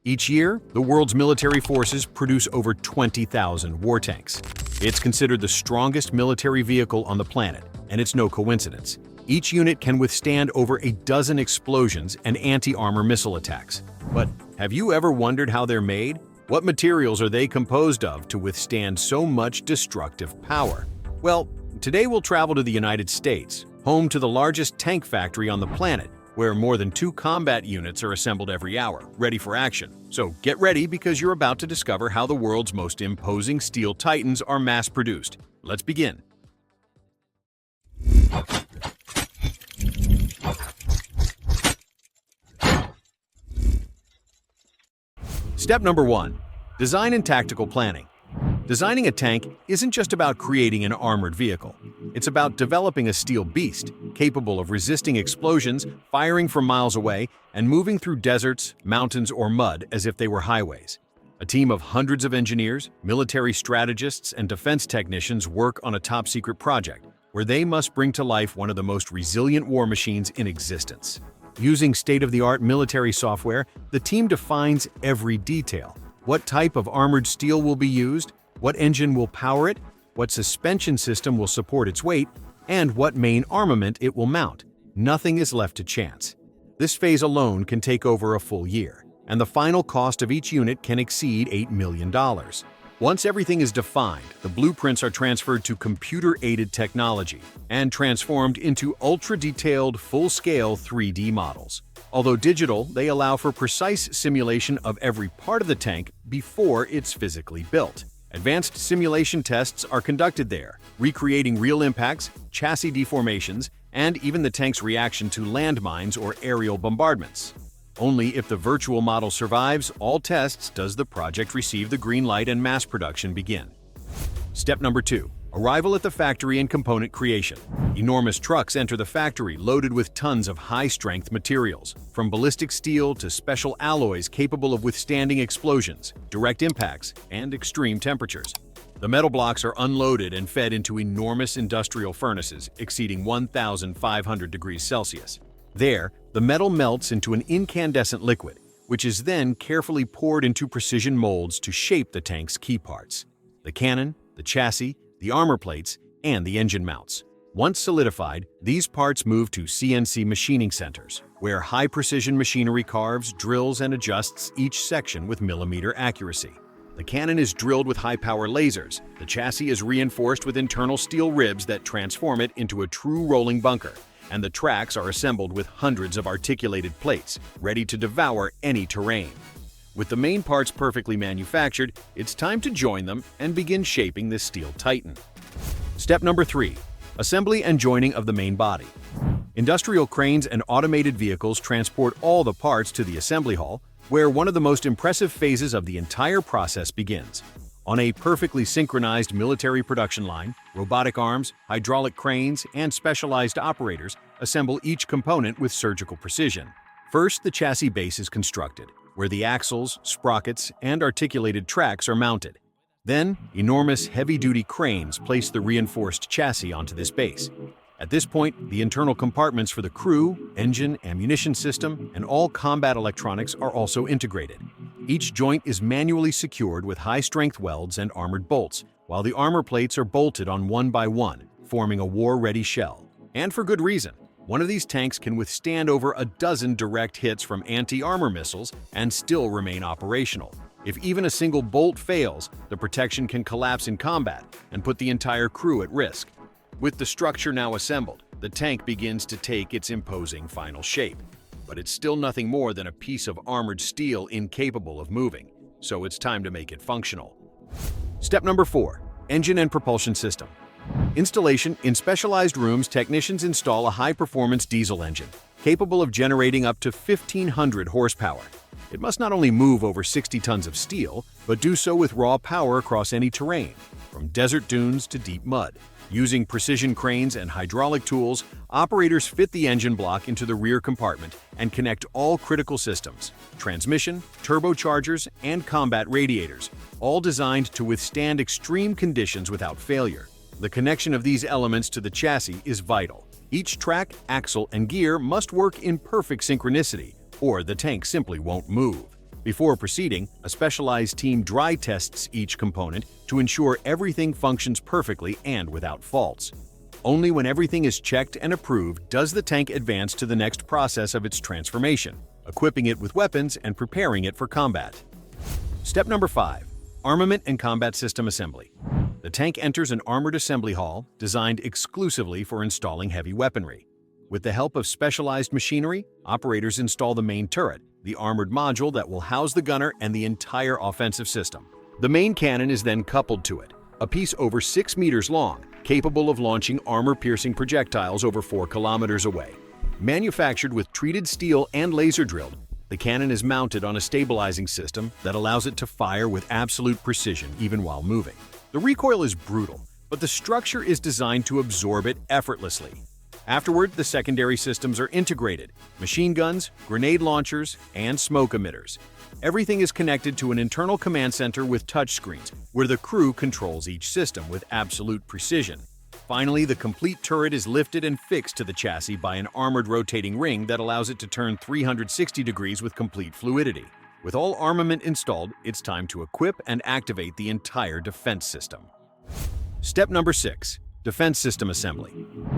Each year, the world's military forces produce over 20,000 war tanks. It's considered the strongest military vehicle on the planet, and it's no coincidence. Each unit can withstand over a dozen explosions and anti-armor missile attacks. But have you ever wondered how they're made? What materials are they composed of to withstand so much destructive power? Well, today we'll travel to the United States, home to the largest tank factory on the planet, where more than 2 combat units are assembled every hour, ready for action. So get ready because you're about to discover how the world's most imposing steel titans are mass-produced. Let's begin. Step number 1. Design and tactical planning. Designing a tank isn't just about creating an armored vehicle. It's about developing a steel beast, capable of resisting explosions, firing from miles away, and moving through deserts, mountains, or mud as if they were highways. A team of hundreds of engineers, military strategists, and defense technicians work on a top-secret project, where they must bring to life one of the most resilient war machines in existence. Using state-of-the-art military software, the team defines every detail. What type of armored steel will be used, what engine will power it, what suspension system will support its weight, and what main armament it will mount. Nothing is left to chance. This phase alone can take over a full year, and the final cost of each unit can exceed $8 million. Once everything is defined, the blueprints are transferred to computer-aided technology and transformed into ultra-detailed, full-scale 3D models. Although digital, they allow for precise simulation of every part of the tank before it's physically built. Advanced simulation tests are conducted there, recreating real impacts, chassis deformations, and even the tank's reaction to landmines or aerial bombardments. Only if the virtual model survives all tests does the project receive the green light and mass production begin. Step number 2. Arrival at the factory and component creation. Enormous trucks enter the factory loaded with tons of high-strength materials, from ballistic steel to special alloys capable of withstanding explosions, direct impacts, and extreme temperatures. The metal blocks are unloaded and fed into enormous industrial furnaces exceeding 1,500 degrees Celsius. There, the metal melts into an incandescent liquid, which is then carefully poured into precision molds to shape the tank's key parts: the cannon, the chassis, the armor plates, and the engine mounts. Once solidified, these parts move to CNC machining centers, where high-precision machinery carves, drills, and adjusts each section with millimeter accuracy. The cannon is drilled with high-power lasers, the chassis is reinforced with internal steel ribs that transform it into a true rolling bunker, and the tracks are assembled with hundreds of articulated plates, ready to devour any terrain. With the main parts perfectly manufactured, it's time to join them and begin shaping this steel titan. Step number 3. Assembly and joining of the main body. Industrial cranes and automated vehicles transport all the parts to the assembly hall, where one of the most impressive phases of the entire process begins. On a perfectly synchronized military production line, robotic arms, hydraulic cranes, and specialized operators assemble each component with surgical precision. First, the chassis base is constructed, where the axles, sprockets, and articulated tracks are mounted. Then, enormous heavy-duty cranes place the reinforced chassis onto this base. At this point, the internal compartments for the crew, engine, ammunition system, and all combat electronics are also integrated. Each joint is manually secured with high-strength welds and armored bolts, while the armor plates are bolted on one by one, forming a war-ready shell. And for good reason. One of these tanks can withstand over a dozen direct hits from anti-armor missiles and still remain operational. If even a single bolt fails, the protection can collapse in combat and put the entire crew at risk. With the structure now assembled, the tank begins to take its imposing final shape. But it's still nothing more than a piece of armored steel incapable of moving, so it's time to make it functional. Step number 4. Engine and propulsion system. Installation. In specialized rooms, technicians install a high-performance diesel engine, capable of generating up to 1,500 horsepower. It must not only move over 60 tons of steel, but do so with raw power across any terrain, from desert dunes to deep mud. Using precision cranes and hydraulic tools, operators fit the engine block into the rear compartment and connect all critical systems: transmission, turbochargers, and combat radiators, all designed to withstand extreme conditions without failure. The connection of these elements to the chassis is vital. Each track, axle, and gear must work in perfect synchronicity, or the tank simply won't move. Before proceeding, a specialized team dry tests each component to ensure everything functions perfectly and without faults. Only when everything is checked and approved does the tank advance to the next process of its transformation, equipping it with weapons and preparing it for combat. Step number 5. Armament and Combat System Assembly. The tank enters an armored assembly hall designed exclusively for installing heavy weaponry. With the help of specialized machinery, operators install the main turret, the armored module that will house the gunner and the entire offensive system. The main cannon is then coupled to it, a piece over 6 meters long, capable of launching armor-piercing projectiles over 4 kilometers away. Manufactured with treated steel and laser-drilled, the cannon is mounted on a stabilizing system that allows it to fire with absolute precision even while moving. The recoil is brutal, but the structure is designed to absorb it effortlessly. Afterward, the secondary systems are integrated: machine guns, grenade launchers, and smoke emitters. Everything is connected to an internal command center with touchscreens, where the crew controls each system with absolute precision. Finally, the complete turret is lifted and fixed to the chassis by an armored rotating ring that allows it to turn 360 degrees with complete fluidity. With all armament installed, it's time to equip and activate the entire defense system. Step number 6. Defense System Assembly.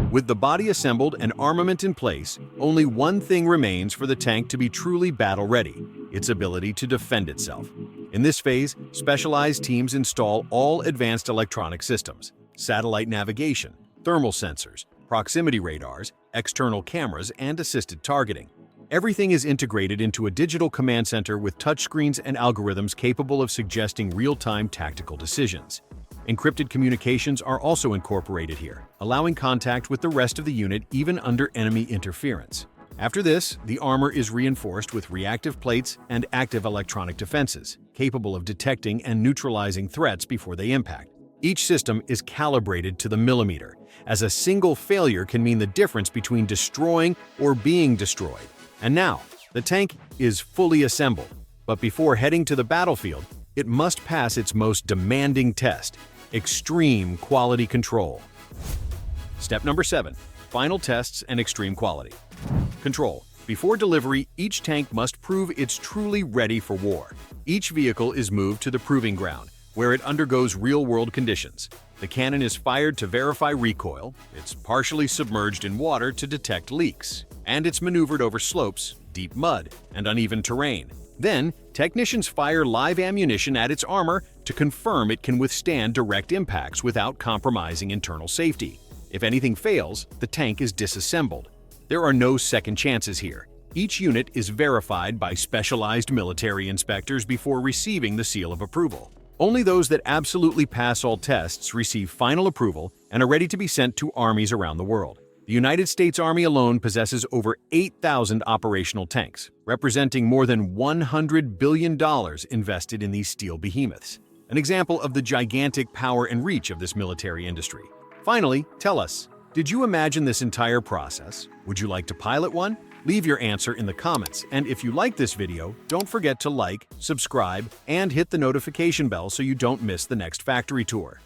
With the body assembled and armament in place, only one thing remains for the tank to be truly battle-ready: its ability to defend itself. In this phase, specialized teams install all advanced electronic systems: satellite navigation, thermal sensors, proximity radars, external cameras, and assisted targeting. Everything is integrated into a digital command center with touchscreens and algorithms capable of suggesting real-time tactical decisions. Encrypted communications are also incorporated here, allowing contact with the rest of the unit even under enemy interference. After this, the armor is reinforced with reactive plates and active electronic defenses, capable of detecting and neutralizing threats before they impact. Each system is calibrated to the millimeter, as a single failure can mean the difference between destroying or being destroyed. And now, the tank is fully assembled, but before heading to the battlefield, it must pass its most demanding test: extreme quality control. Step number 7. Final tests and extreme quality. Control. Before delivery, each tank must prove it's truly ready for war. Each vehicle is moved to the proving ground, where it undergoes real-world conditions. The cannon is fired to verify recoil, it's partially submerged in water to detect leaks, and it's maneuvered over slopes, deep mud, and uneven terrain. Then, technicians fire live ammunition at its armor to confirm it can withstand direct impacts without compromising internal safety. If anything fails, the tank is disassembled. There are no second chances here. Each unit is verified by specialized military inspectors before receiving the seal of approval. Only those that absolutely pass all tests receive final approval and are ready to be sent to armies around the world. The United States Army alone possesses over 8,000 operational tanks, representing more than $100 billion invested in these steel behemoths, an example of the gigantic power and reach of this military industry. Finally, tell us, did you imagine this entire process? Would you like to pilot one? Leave your answer in the comments, and if you like this video, don't forget to like, subscribe, and hit the notification bell so you don't miss the next factory tour.